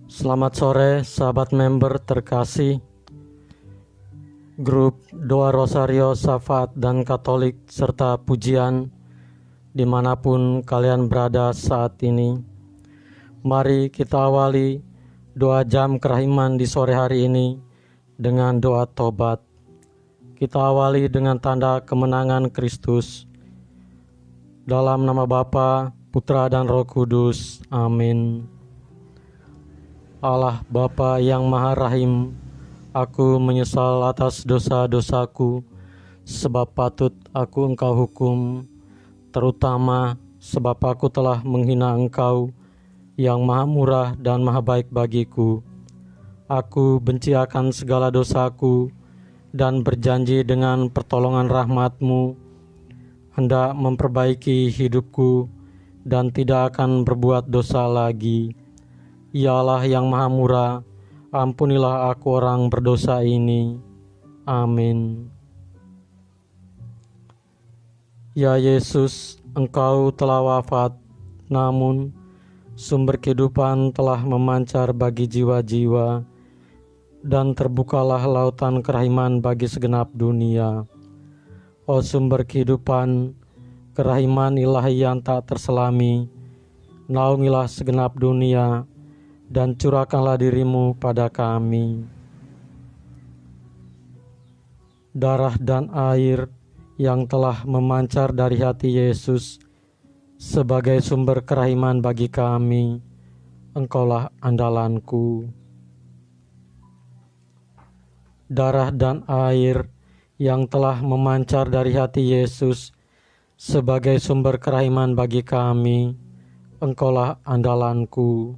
Selamat sore sahabat member terkasih grup Doa Rosario, Syafaat dan Katolik serta pujian dimanapun kalian berada saat ini. Mari kita awali doa jam kerahiman di sore hari ini dengan doa tobat. Kita awali dengan tanda kemenangan Kristus. Dalam nama Bapa, Putra dan Roh Kudus. Amin. Allah Bapa yang Maha Rahim, aku menyesal atas dosa-dosaku, sebab patut aku Engkau hukum, terutama sebab aku telah menghina Engkau yang Maha Murah dan Maha Baik bagiku. Aku benci akan segala dosaku dan berjanji dengan pertolongan rahmat-Mu hendak memperbaiki hidupku dan tidak akan berbuat dosa lagi. Ya Allah yang Maha Murah, ampunilah aku orang berdosa ini. Amin. Ya Yesus, Engkau telah wafat, namun sumber kehidupan telah memancar bagi jiwa-jiwa, dan terbukalah lautan kerahiman bagi segenap dunia. O sumber kehidupan, kerahiman ilahi yang tak terselami, naungilah segenap dunia, dan curahkanlah diri-Mu pada kami. Darah dan air yang telah memancar dari hati Yesus sebagai sumber kerahiman bagi kami, Engkaulah andalanku. Darah dan air yang telah memancar dari hati Yesus sebagai sumber kerahiman bagi kami, Engkaulah andalanku.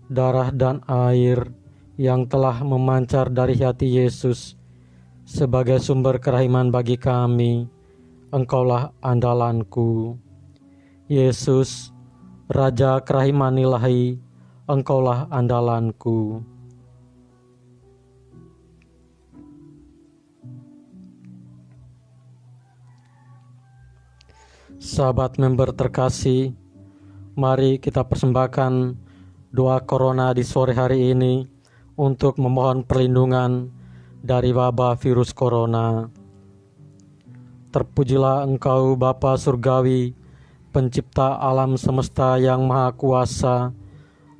Darah dan air yang telah memancar dari hati Yesus sebagai sumber kerahiman bagi kami, Engkaulah andalanku. Yesus, Raja kerahiman ilahi, Engkaulah andalanku. Sahabat member terkasih, mari kita persembahkan doa corona di sore hari ini untuk memohon perlindungan dari wabah virus corona. Terpujilah Engkau Bapa Surgawi, pencipta alam semesta yang maha kuasa.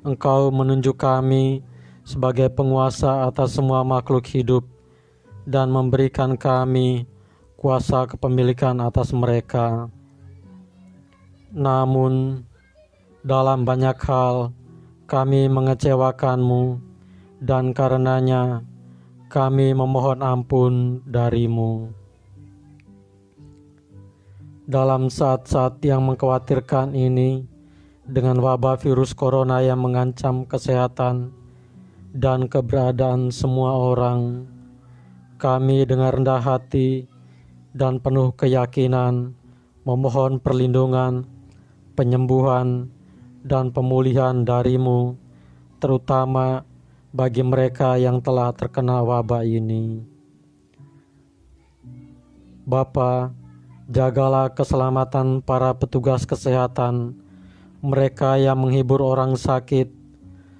Engkau menunjuk kami sebagai penguasa atas semua makhluk hidup dan memberikan kami kuasa kepemilikan atas mereka. Namun, dalam banyak hal, kami mengecewakan-Mu, dan karenanya kami memohon ampun dari-Mu. Dalam saat-saat yang mengkhawatirkan ini, dengan wabah virus corona yang mengancam kesehatan dan keberadaan semua orang, kami dengan rendah hati dan penuh keyakinan memohon perlindungan, penyembuhan, dan pemulihan dari-Mu, terutama bagi mereka yang telah terkena wabah ini. Bapa, jagalah keselamatan para petugas kesehatan, mereka yang menghibur orang sakit,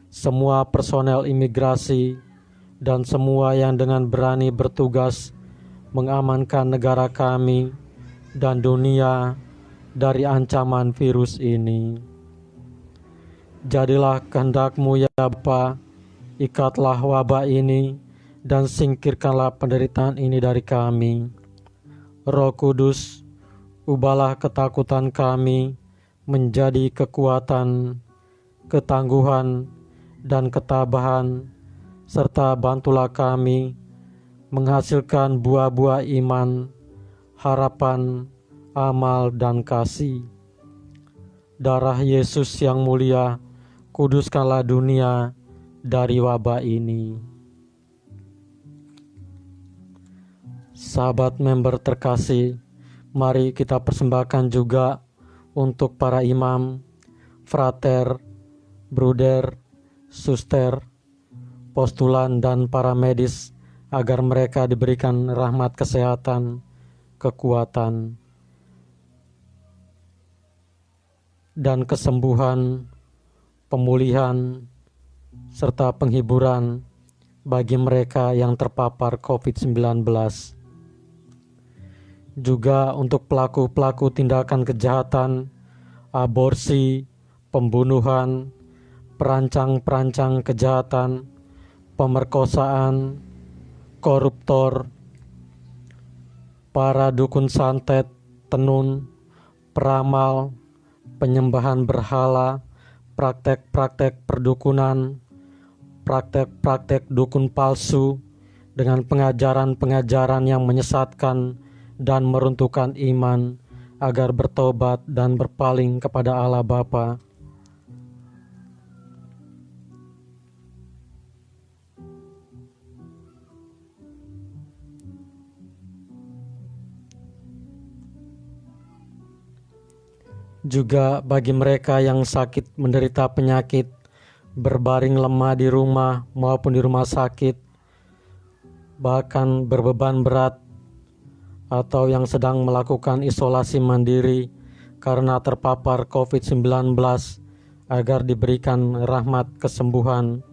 semua personel imigrasi, dan semua yang dengan berani bertugas mengamankan negara kami dan dunia dari ancaman virus ini. Jadilah kehendak-Mu ya Bapa, ikatlah wabah ini dan singkirkanlah penderitaan ini dari kami. Roh Kudus, ubahlah ketakutan kami menjadi kekuatan, ketangguhan, dan ketabahan, serta bantulah kami menghasilkan buah-buah iman, harapan, amal, dan kasih. Darah Yesus yang mulia, kuduskanlah dunia dari wabah ini. Sahabat member terkasih, mari kita persembahkan juga untuk para imam, frater, bruder, suster, postulan, dan para medis agar mereka diberikan rahmat kesehatan, kekuatan, dan kesembuhan pemulihan, serta penghiburan bagi mereka yang terpapar COVID-19. Juga untuk pelaku-pelaku tindakan kejahatan, aborsi, pembunuhan, perancang-perancang kejahatan, pemerkosaan, koruptor, para dukun santet, tenun, peramal, penyembahan berhala, praktek-praktek perdukunan, praktek-praktek dukun palsu dengan pengajaran-pengajaran yang menyesatkan dan meruntuhkan iman agar bertobat dan berpaling kepada Allah Bapa. Juga bagi mereka yang sakit menderita penyakit, berbaring lemah di rumah maupun di rumah sakit, bahkan berbeban berat, atau yang sedang melakukan isolasi mandiri karena terpapar COVID-19, agar diberikan rahmat kesembuhan,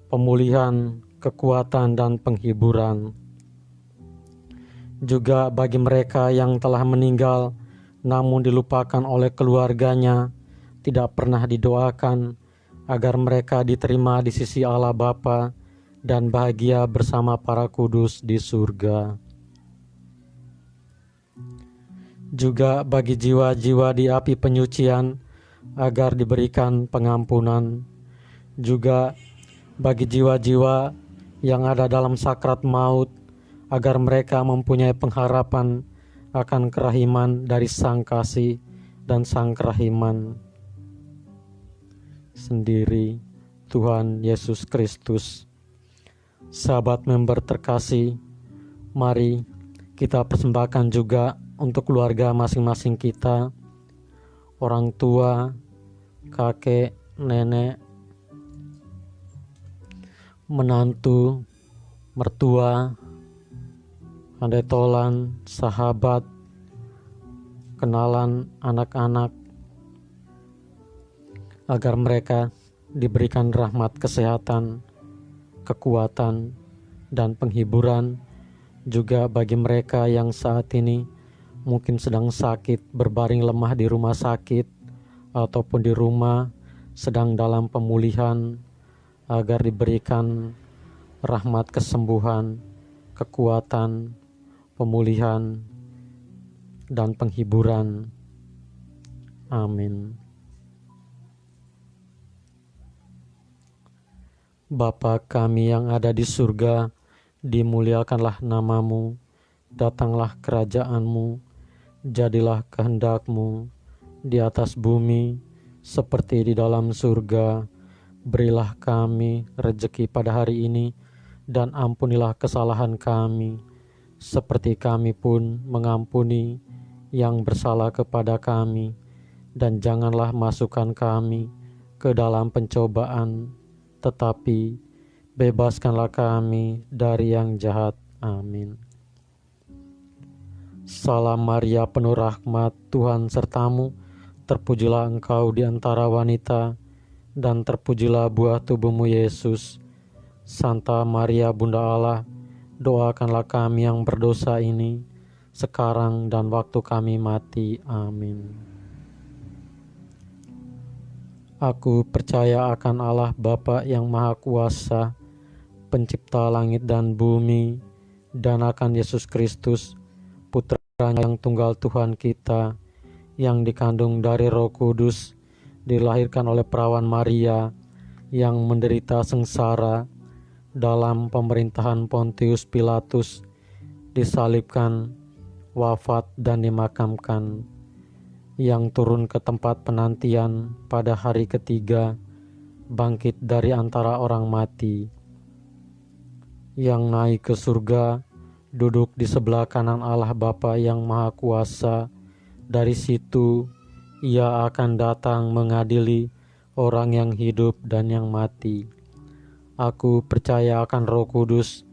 pemulihan, kekuatan, dan penghiburan. Juga bagi mereka yang telah meninggal namun dilupakan oleh keluarganya, tidak pernah didoakan, agar mereka diterima di sisi Allah Bapa dan bahagia bersama para kudus di surga. Juga bagi jiwa-jiwa di api penyucian, agar diberikan pengampunan. Juga bagi jiwa-jiwa yang ada dalam sakrat maut, agar mereka mempunyai pengharapan akan kerahiman dari Sang Kasih dan Sang Kerahiman sendiri, Tuhan Yesus Kristus. Sahabat member terkasih, mari kita persembahkan juga untuk keluarga masing-masing kita, orang tua, kakek, nenek, menantu, mertua, andai tolan, sahabat, kenalan, anak-anak, agar mereka diberikan rahmat kesehatan, kekuatan, dan penghiburan. Juga bagi mereka yang saat ini mungkin sedang sakit, berbaring lemah di rumah sakit, ataupun di rumah sedang dalam pemulihan, agar diberikan rahmat kesembuhan, kekuatan, pemulihan, dan penghiburan. Amin. Bapa kami yang ada di surga, dimuliakanlah namamu, datanglah kerajaanmu, jadilah kehendak-Mu di atas bumi seperti di dalam surga. Berilah kami rejeki pada hari ini, dan ampunilah kesalahan kami, seperti kami pun mengampuni yang bersalah kepada kami. Dan janganlah masukkan kami ke dalam pencobaan, tetapi bebaskanlah kami dari yang jahat. Amin. Salam Maria, penuh rahmat, Tuhan sertamu. Terpujilah engkau di antara wanita, dan terpujilah buah tubuhmu Yesus. Santa Maria Bunda Allah, doakanlah kami yang berdosa ini, sekarang dan waktu kami mati. Amin. Aku percaya akan Allah Bapa yang Maha Kuasa, pencipta langit dan bumi, dan akan Yesus Kristus, Putranya yang tunggal Tuhan kita, yang dikandung dari Roh Kudus, dilahirkan oleh perawan Maria, yang menderita sengsara dalam pemerintahan Pontius Pilatus, disalibkan, wafat, dan dimakamkan, yang turun ke tempat penantian pada hari ketiga, bangkit dari antara orang mati, yang naik ke surga, duduk di sebelah kanan Allah Bapa yang Maha Kuasa. Dari situ Ia akan datang mengadili orang yang hidup dan yang mati. Aku percaya akan Roh Kudus,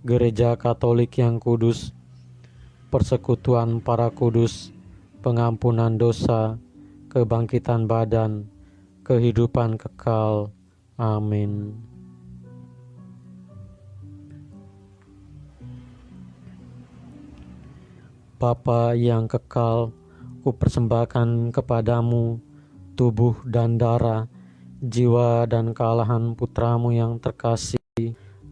Gereja Katolik yang kudus, persekutuan para kudus, pengampunan dosa, kebangkitan badan, kehidupan kekal. Amin. Bapa yang kekal, kupersembahkan kepadamu tubuh dan darah, jiwa dan kealahan putramu yang terkasih,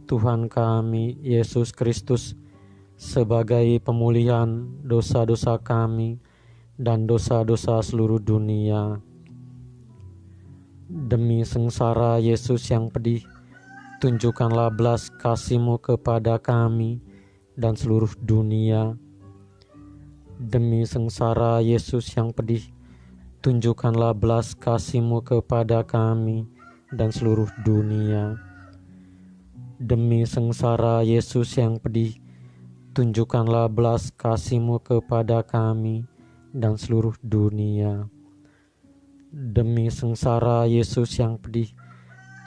Tuhan kami Yesus Kristus, sebagai pemulihan dosa-dosa kami dan dosa-dosa seluruh dunia. Demi sengsara Yesus yang pedih, tunjukkanlah belas kasih-Mu kepada kami dan seluruh dunia. Demi sengsara Yesus yang pedih, tunjukkanlah belas kasih-Mu kepada kami dan seluruh dunia. Demi sengsara Yesus yang pedih, tunjukkanlah belas kasih-Mu kepada kami dan seluruh dunia. Demi sengsara Yesus yang pedih,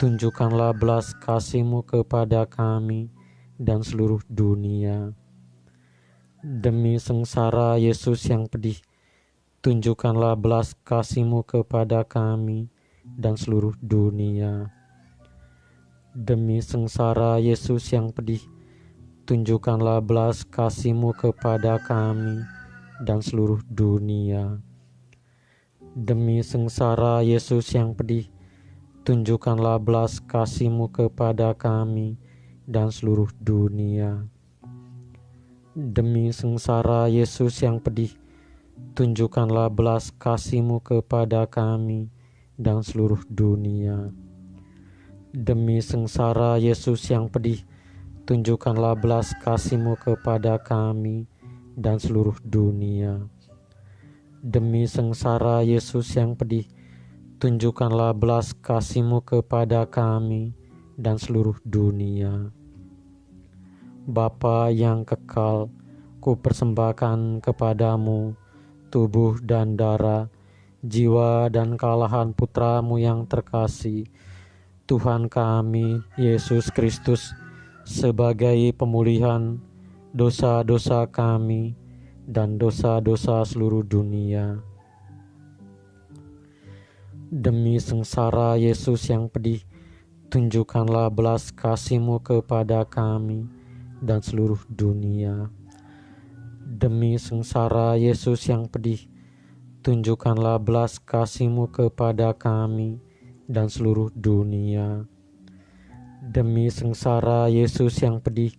tunjukkanlah belas kasih-Mu kepada kami dan seluruh dunia. Demi sengsara Yesus yang pedih, tunjukkanlah belas kasih-Mu kepada kami dan seluruh dunia. Demi sengsara Yesus yang pedih, tunjukkanlah belas kasih-Mu kepada kami dan seluruh dunia. Demi sengsara Yesus yang pedih, tunjukkanlah belas kasih-Mu kepada kami dan seluruh dunia. Demi sengsara Yesus yang pedih, tunjukkanlah belas kasih-Mu kepada kami dan seluruh dunia. Demi sengsara Yesus yang pedih, tunjukkanlah belas kasih-Mu kepada kami dan seluruh dunia. Demi sengsara Yesus yang pedih, tunjukkanlah belas kasih-Mu kepada kami dan seluruh dunia. Bapa yang kekal, kupersembahkan kepadamu tubuh dan darah, jiwa dan kealahan putramu yang terkasih, Tuhan kami Yesus Kristus, sebagai pemulihan dosa-dosa kami dan dosa-dosa seluruh dunia. Demi sengsara Yesus yang pedih, tunjukkanlah belas kasih-Mu kepada kami dan seluruh dunia. Demi sengsara Yesus yang pedih, tunjukkanlah belas kasih-Mu kepada kami dan seluruh dunia. Demi sengsara Yesus yang pedih,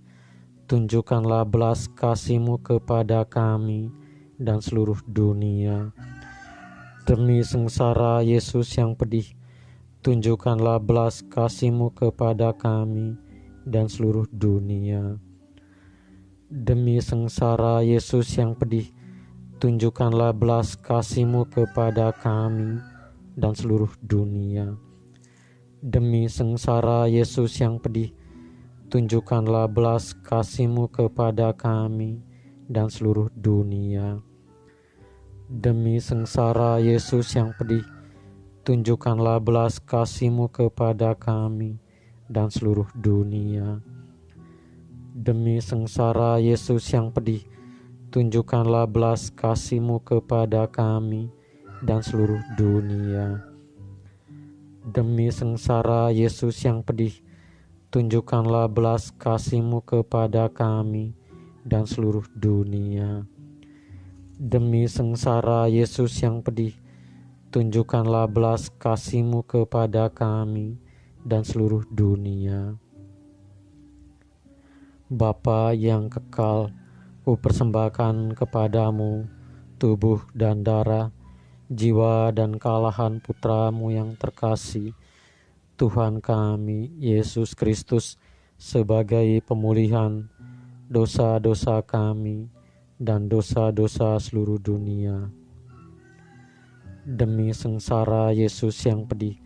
tunjukkanlah belas kasih-Mu kepada kami dan seluruh dunia. Demi sengsara Yesus yang pedih, tunjukkanlah belas kasih-Mu kepada kami dan seluruh dunia. Demi sengsara Yesus yang pedih, tunjukkanlah belas kasih-Mu kepada kami dan seluruh dunia. Demi sengsara Yesus yang pedih, tunjukkanlah belas kasih-Mu kepada kami dan seluruh dunia. Demi sengsara Yesus yang pedih, tunjukkanlah belas kasih-Mu kepada kami dan seluruh dunia. Demi sengsara Yesus yang pedih, tunjukkanlah belas kasih-Mu kepada kami dan seluruh dunia. Demi sengsara Yesus yang pedih, tunjukkanlah belas kasih-Mu kepada kami dan seluruh dunia. Demi sengsara Yesus yang pedih, tunjukkanlah belas kasih-Mu kepada kami dan seluruh dunia. Bapa yang kekal, kupersembahkan kepadamu tubuh dan darah, jiwa dan kealahan putramu yang terkasih, Tuhan kami Yesus Kristus, sebagai pemulihan dosa-dosa kami dan dosa-dosa seluruh dunia. Demi sengsara Yesus yang pedih,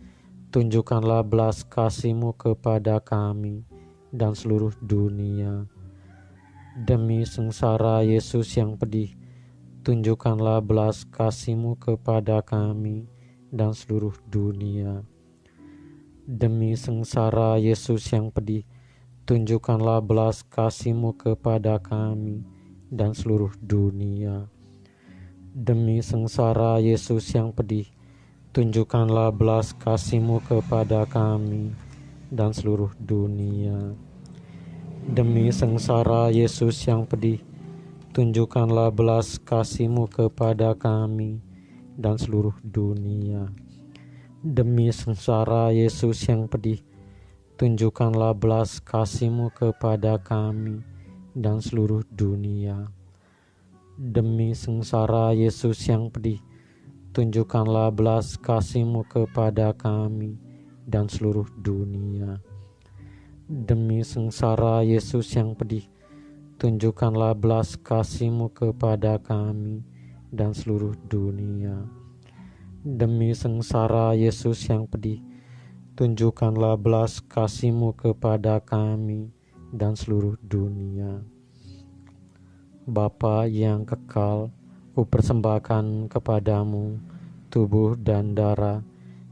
tunjukkanlah belas kasih-Mu kepada kami dan seluruh dunia. Demi sengsara Yesus yang pedih, tunjukkanlah belas kasih-Mu kepada kami dan seluruh dunia. Demi sengsara Yesus yang pedih, tunjukkanlah belas kasih-Mu kepada kami dan seluruh dunia. Demi sengsara Yesus yang pedih, tunjukkanlah belas kasih-Mu kepada kami dan seluruh dunia. Demi sengsara Yesus yang pedih, tunjukkanlah belas kasih-Mu kepada kami dan seluruh dunia. Demi sengsara Yesus yang pedih, tunjukkanlah belas kasih-Mu kepada kami dan seluruh dunia. Demi sengsara Yesus yang pedih, tunjukkanlah belas kasih-Mu kepada kami dan seluruh dunia. Demi sengsara Yesus yang pedih, tunjukkanlah belas kasih-Mu kepada kami dan seluruh dunia. Demi sengsara Yesus yang pedih, tunjukkanlah belas kasih-Mu kepada kami dan seluruh dunia. Bapa yang kekal, kupersembahkan kepadamu tubuh dan darah,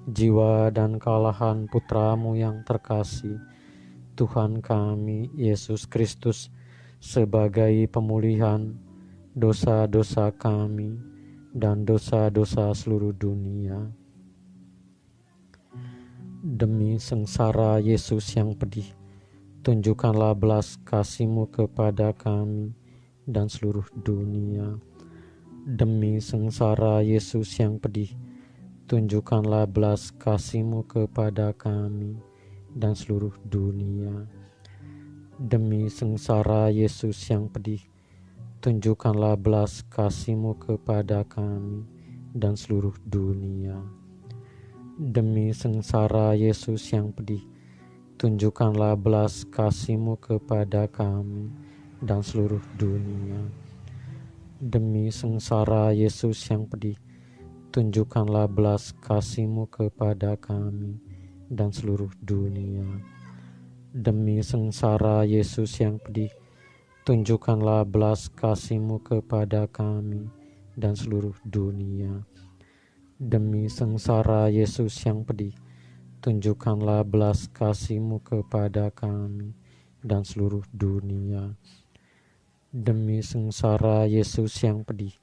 jiwa dan kalahan putra-Mu yang terkasih, Tuhan kami Yesus Kristus, sebagai pemulihan dosa-dosa kami dan dosa-dosa seluruh dunia. Demi sengsara Yesus yang pedih, tunjukkanlah belas kasih-Mu kepada kami dan seluruh dunia. Demi sengsara Yesus yang pedih, tunjukkanlah belas kasih-Mu kepada kami dan seluruh dunia. Demi sengsara Yesus yang pedih, tunjukkanlah belas kasih-Mu kepada kami dan seluruh dunia. Demi sengsara Yesus yang pedih, tunjukkanlah belas kasih-Mu kepada kami dan seluruh dunia. Demi sengsara Yesus yang pedih, tunjukkanlah belas kasih-Mu kepada kami dan seluruh dunia. Demi sengsara Yesus yang pedih, tunjukkanlah belas kasih-Mu kepada kami dan seluruh dunia. Demi sengsara Yesus yang pedih, tunjukkanlah belas kasih-Mu kepada kami dan seluruh dunia. Demi sengsara Yesus yang pedih,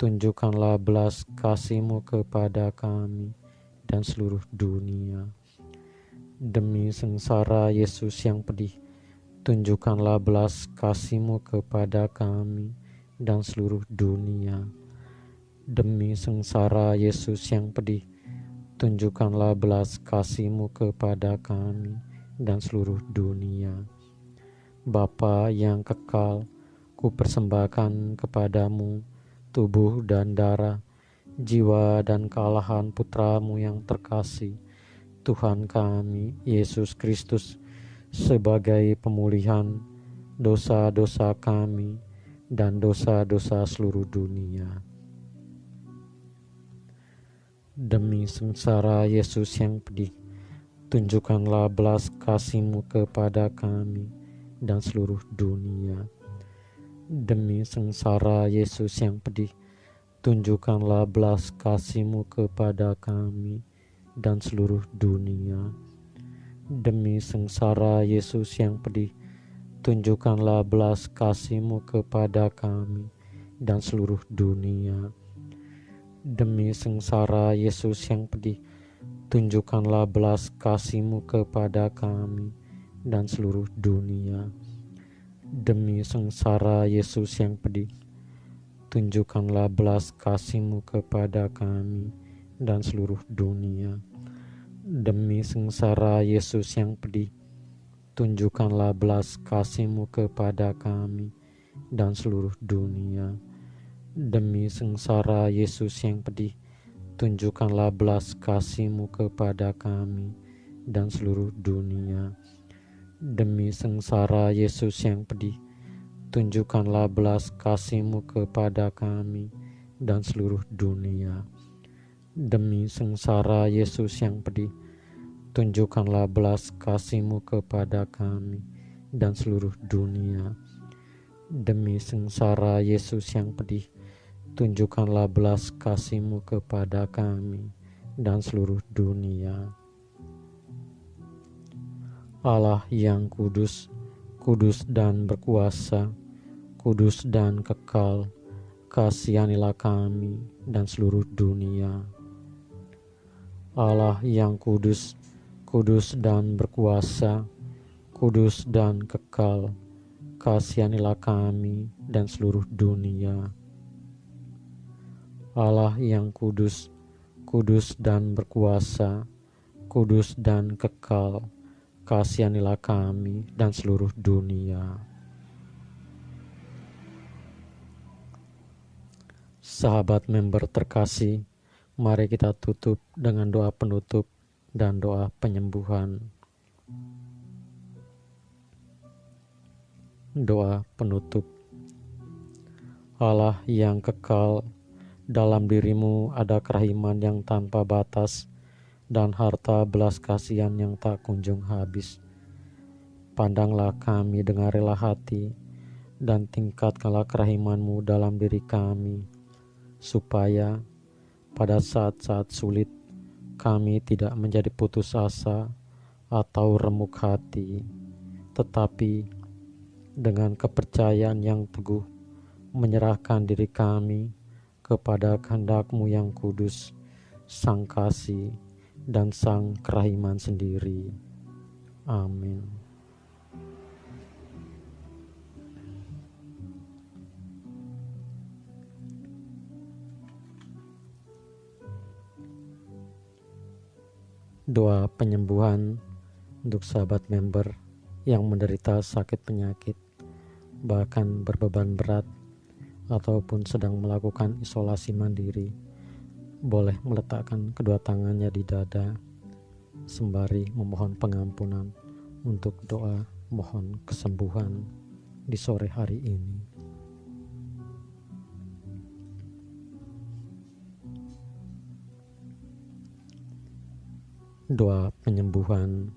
tunjukkanlah belas kasih-Mu kepada kami dan seluruh dunia. Demi sengsara Yesus yang pedih, tunjukkanlah belas kasih-Mu kepada kami dan seluruh dunia. Demi sengsara Yesus yang pedih, tunjukkanlah belas kasih-Mu kepada kami dan seluruh dunia. Bapa yang kekal, kupersembahkan kepadamu tubuh dan darah, jiwa dan kalahan putra-Mu yang terkasih, Tuhan kami Yesus Kristus, sebagai pemulihan dosa-dosa kami dan dosa-dosa seluruh dunia. Demi sengsara Yesus yang pedih, tunjukkanlah belas kasih-Mu kepada kami dan seluruh dunia. Demi sengsara Yesus yang pedih, tunjukkanlah belas kasih-Mu kepada kami dan seluruh dunia. Demi sengsara Yesus yang pedih, tunjukkanlah belas kasih-Mu kepada kami dan seluruh dunia. Demi sengsara Yesus yang pedih, tunjukkanlah belas kasih-Mu kepada kami dan seluruh dunia. Demi sengsara Yesus yang pedih, tunjukkanlah belas kasih-Mu kepada kami dan seluruh dunia. Demi sengsara Yesus yang pedih, tunjukkanlah belas kasih-Mu kepada kami dan seluruh dunia. Demi sengsara Yesus yang pedih, tunjukkanlah belas kasih-Mu kepada kami dan seluruh dunia. Demi sengsara Yesus yang pedih, tunjukkanlah belas kasih-Mu kepada kami dan seluruh dunia. Demi sengsara Yesus yang pedih, tunjukkanlah belas kasih-Mu kepada kami dan seluruh dunia. Demi sengsara Yesus yang pedih, tunjukkanlah belas kasih-Mu kepada kami dan seluruh dunia. Allah yang kudus, kudus dan berkuasa, kudus dan kekal, kasihanilah kami dan seluruh dunia. Allah yang kudus, kudus dan berkuasa, kudus dan kekal, kasihanilah kami dan seluruh dunia. Allah yang kudus, kudus dan berkuasa, kudus dan kekal, kasihanilah kami dan seluruh dunia. Sahabat member terkasih, mari kita tutup dengan doa penutup dan doa penyembuhan. Doa penutup. Allah yang kekal, dalam dirimu ada kerahiman yang tanpa batas dan harta belas kasihan yang tak kunjung habis. Pandanglah kami dengan rela hati dan tingkatkanlah kerahiman-Mu dalam diri kami, supaya pada saat-saat sulit kami tidak menjadi putus asa atau remuk hati, tetapi dengan kepercayaan yang teguh menyerahkan diri kami kepada kehendak-Mu yang kudus, Sang Kasih dan Sang Kerahiman sendiri. Amin. Doa penyembuhan untuk sahabat member yang menderita sakit penyakit, bahkan berbeban berat ataupun sedang melakukan isolasi mandiri. Boleh meletakkan kedua tangannya di dada sembari memohon pengampunan untuk doa mohon kesembuhan di sore hari ini. Doa penyembuhan.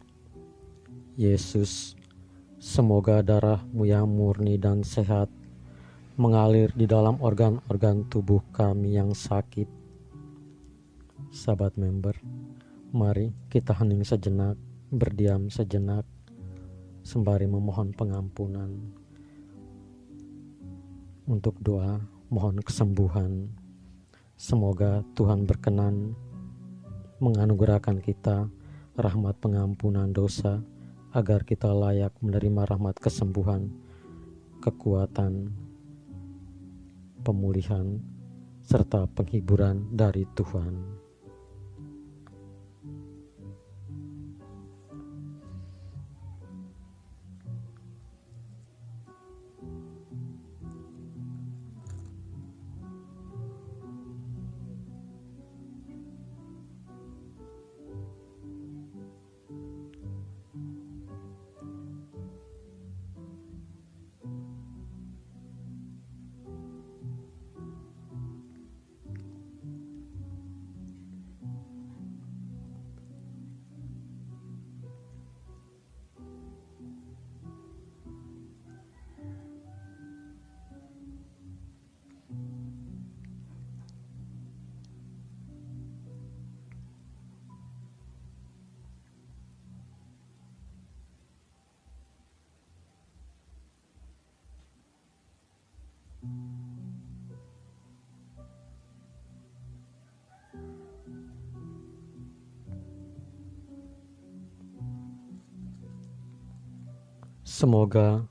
Yesus, semoga darah-Mu yang murni dan sehat mengalir di dalam organ-organ tubuh kami yang sakit. Sahabat member, mari kita hening sejenak, berdiam sejenak, sembari memohon pengampunan untuk doa mohon kesembuhan. Semoga Tuhan berkenan menganugerahkan kita rahmat pengampunan dosa, agar kita layak menerima rahmat kesembuhan, kekuatan, pemulihan, serta penghiburan dari Tuhan. Semoga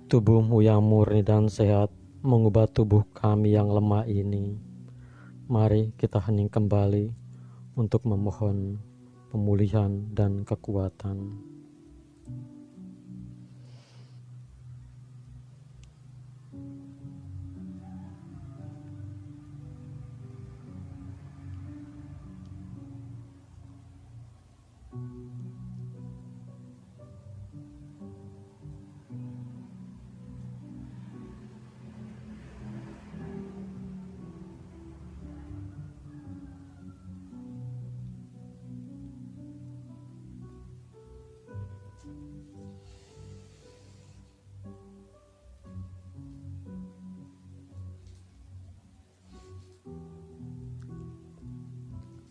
tubuh-Mu yang murni dan sehat mengubah tubuh kami yang lemah ini. Mari kita hening kembali untuk memohon pemulihan dan kekuatan.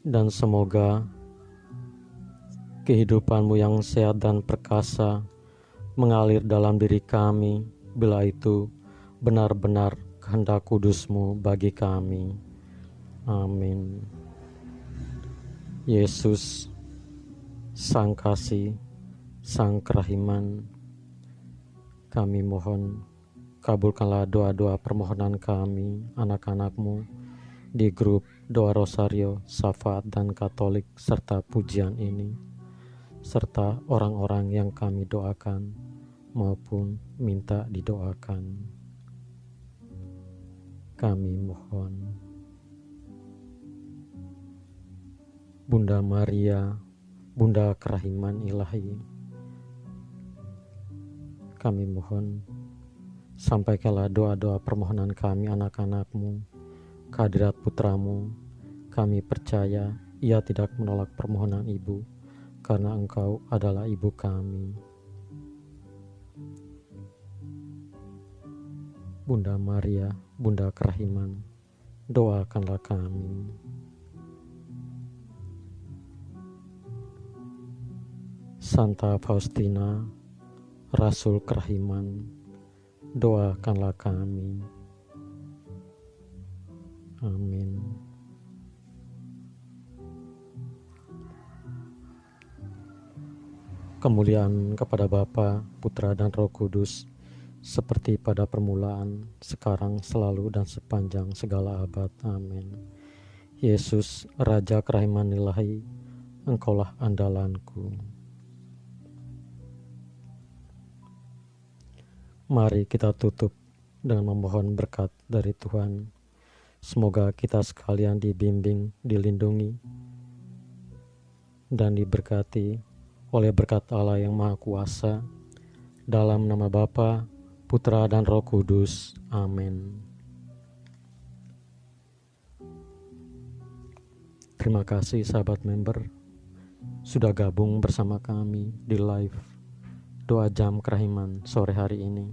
Dan semoga kehidupan-Mu yang sehat dan perkasa mengalir dalam diri kami, bila itu benar-benar kehendak kudus-Mu bagi kami. Amin. Yesus, Sang Kasih, Sang Kerahiman, kami mohon kabulkanlah doa-doa permohonan kami, anak-anak-Mu, di grup doa Rosario, Syafaat dan Katolik serta pujian ini, serta orang-orang yang kami doakan maupun minta didoakan. Kami mohon Bunda Maria, Bunda Kerahiman Ilahi, kami mohon sampaikanlah doa-doa permohonan kami, anak-anak-Mu, kehadirat putramu. Kami percaya ia tidak menolak permohonan Ibu, karena Engkau adalah Ibu kami. Bunda Maria, Bunda Kerahiman, doakanlah kami. Santa Faustina, Rasul Kerahiman, doakanlah kami. Amin. Kemuliaan kepada Bapa, Putra dan Roh Kudus, seperti pada permulaan, sekarang, selalu, dan sepanjang segala abad. Amin. Yesus, Raja Kerahiman Ilahi, Engkaulah andalanku. Mari kita tutup dengan memohon berkat dari Tuhan. Semoga kita sekalian dibimbing, dilindungi, dan diberkati oleh berkat Allah yang Maha Kuasa. Dalam nama Bapa, Putra, dan Roh Kudus. Amin. Terima kasih sahabat member sudah gabung bersama kami di live Doa Jam Kerahiman sore hari ini.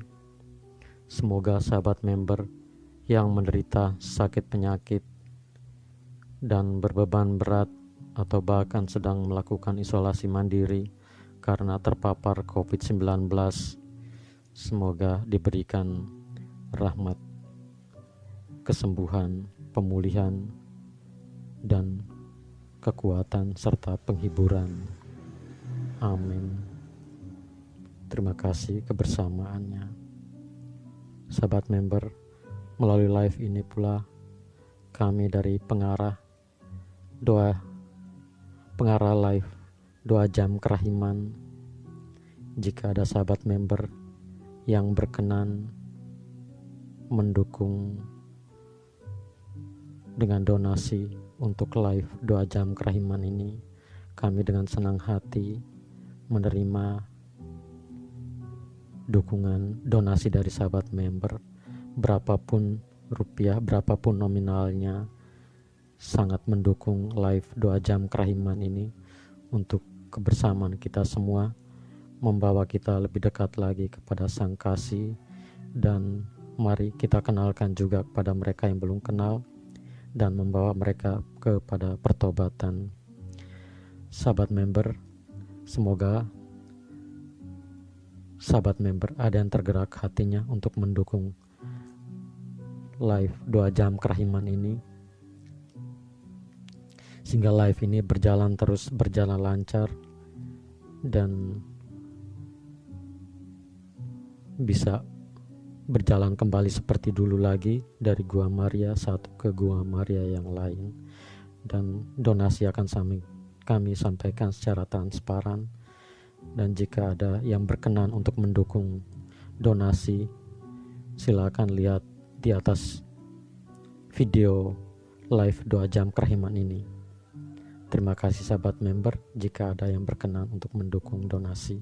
Semoga sahabat member yang menderita sakit penyakit dan berbeban berat atau bahkan sedang melakukan isolasi mandiri karena terpapar COVID-19, semoga diberikan rahmat, kesembuhan, pemulihan, dan kekuatan serta penghiburan. Amin. Terima kasih kebersamaannya. Sahabat member, melalui live ini pula kami dari pengarah live Doa Jam Kerahiman, jika ada sahabat member yang berkenan mendukung dengan donasi untuk live Doa Jam Kerahiman ini, kami dengan senang hati menerima dukungan donasi dari sahabat member, berapapun rupiah, berapapun nominalnya, sangat mendukung live Doa Jam Kerahiman ini untuk kebersamaan kita semua, membawa kita lebih dekat lagi kepada Sang Kasih. Dan mari kita kenalkan juga kepada mereka yang belum kenal dan membawa mereka kepada pertobatan. Sahabat member, semoga sahabat member ada yang tergerak hatinya untuk mendukung live Doa Jam Kerahiman ini, sehingga live ini berjalan lancar dan bisa berjalan kembali seperti dulu lagi, dari Gua Maria satu ke Gua Maria yang lain. Dan donasi akan kami sampaikan secara transparan. Dan jika ada yang berkenan untuk mendukung donasi, silakan lihat di atas video live Doa Jam Kerahiman ini. Terima kasih sahabat member jika ada yang berkenan untuk mendukung donasi.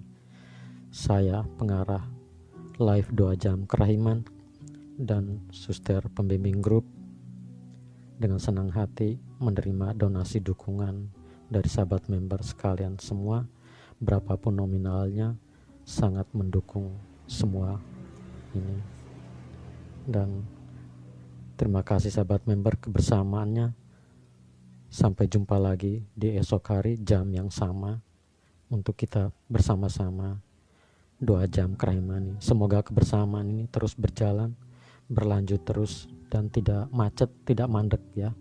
Saya pengarah live Doa Jam Kerahiman dan suster pembimbing grup dengan senang hati menerima donasi dukungan dari sahabat member sekalian semua, berapapun nominalnya, sangat mendukung semua ini. Dan terima kasih sahabat member kebersamaannya. Sampai jumpa lagi di esok hari jam yang sama untuk kita bersama-sama Doa Jam Kerahiman ini. Semoga kebersamaan ini terus berjalan, berlanjut terus, dan tidak macet, tidak mandek ya.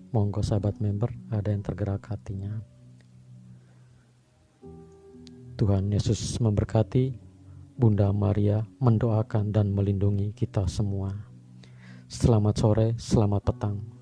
Monggo sahabat member, ada yang tergerak hatinya. Tuhan Yesus memberkati. Bunda Maria mendoakan dan melindungi kita semua. Selamat sore, selamat petang.